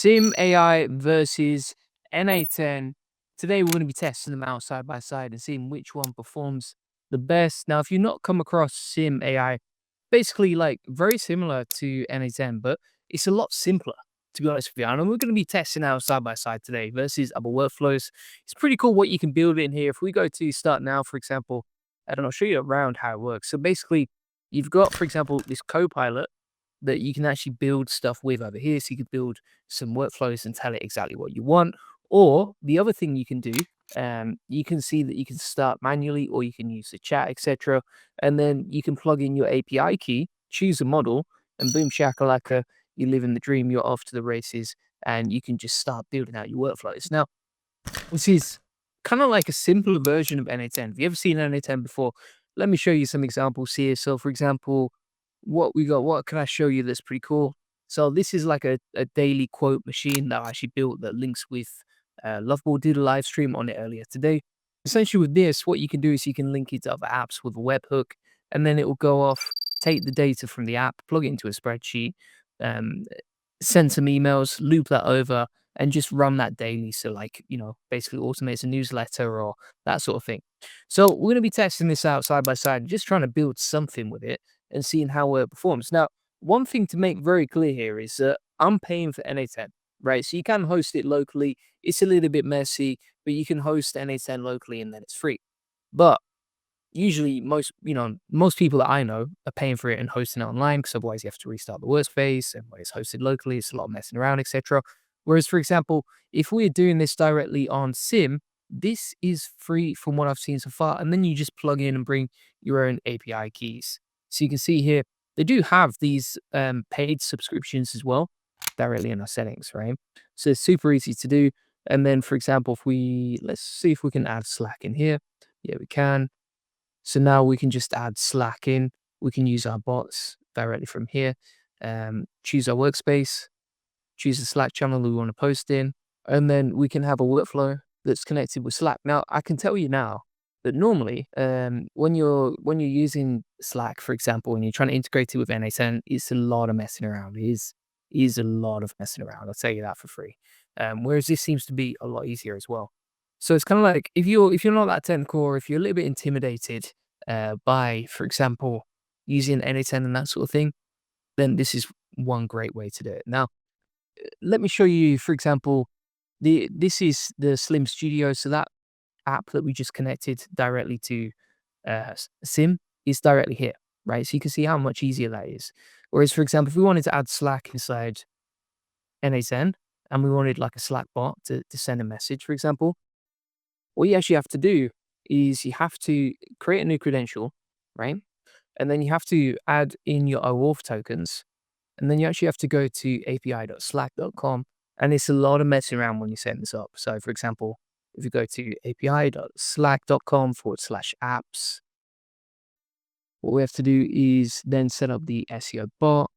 Sim AI versus N8N. Today we're going to be testing them out side by side and seeing which one performs the best. Now, if you've not come across Sim AI, basically like very similar to N8N, but it's a lot simpler, to be honest with you. And we're going to be testing out side by side today versus other workflows. It's pretty cool what you can build in here. If we go to start now, for example, and I'll show you around how it works. So basically, you've got, for example, this Copilot that you can actually build stuff with over here. So you could build some workflows and tell it exactly what you want. Or the other thing you can do, you can see that you can start manually or you can use the chat, etc. And then you can plug in your API key, choose a model, and boom shakalaka, you live in the dream, you're off to the races, and you can just start building out your workflows. Now, this is kind of like a simpler version of N8N. Have you ever seen N8N before? Let me show you some examples here. So, for example, what can I show you that's pretty cool? So, this is like a daily quote machine that I actually built that links with Loveboard. Did a live stream on it earlier today. Essentially, with this, what you can do is you can link it to other apps with a webhook, and then it will go off, take the data from the app, plug it into a spreadsheet, um, send some emails, loop that over, and just run that daily. So, like, basically automates a newsletter or that sort of thing. So, we're going to be testing this out side by side, just trying to build something with it and seeing how it performs. Now, one thing to make very clear here is that I'm paying for N8N, right? So, you can host it locally. It's a little bit messy, but you can host N8N locally and then it's free. But usually most people that I know are paying for it and hosting it online because otherwise you have to restart the workspace, and when it's hosted locally, it's a lot of messing around, etc. Whereas, for example, if we're doing this directly on Sim, this is free from what I've seen so far, and then you just plug in and bring your own API keys. So you can see here they do have these paid subscriptions as well directly in our settings, right? So it's super easy to do. And then, for example, let's see if we can add Slack in here. Yeah, we can. So now we can just add Slack in. We can use our bots directly from here. Choose our workspace, choose the Slack channel we want to post in, and then we can have a workflow that's connected with Slack. Now, I can tell you now that normally, when you're using Slack, for example, and you're trying to integrate it with N8N, it's a lot of messing around. It is a lot of messing around. I'll tell you that for free. Whereas this seems to be a lot easier as well. So it's kind of like if you're not that technical, or if you're a little bit intimidated by, for example, using N8N and that sort of thing, then this is one great way to do it. Now, let me show you, for example, this is the Slim Studio. So that app that we just connected directly to Sim is directly here, right? So you can see how much easier that is. Whereas, for example, if we wanted to add Slack inside N8N and we wanted like a Slack bot to send a message, for example, what you actually have to do is you have to create a new credential, right? And then you have to add in your OAuth tokens. And then you actually have to go to api.slack.com. And it's a lot of messing around when you set this up. So, for example, if you go to api.slack.com/apps, what we have to do is then set up the SEO bot.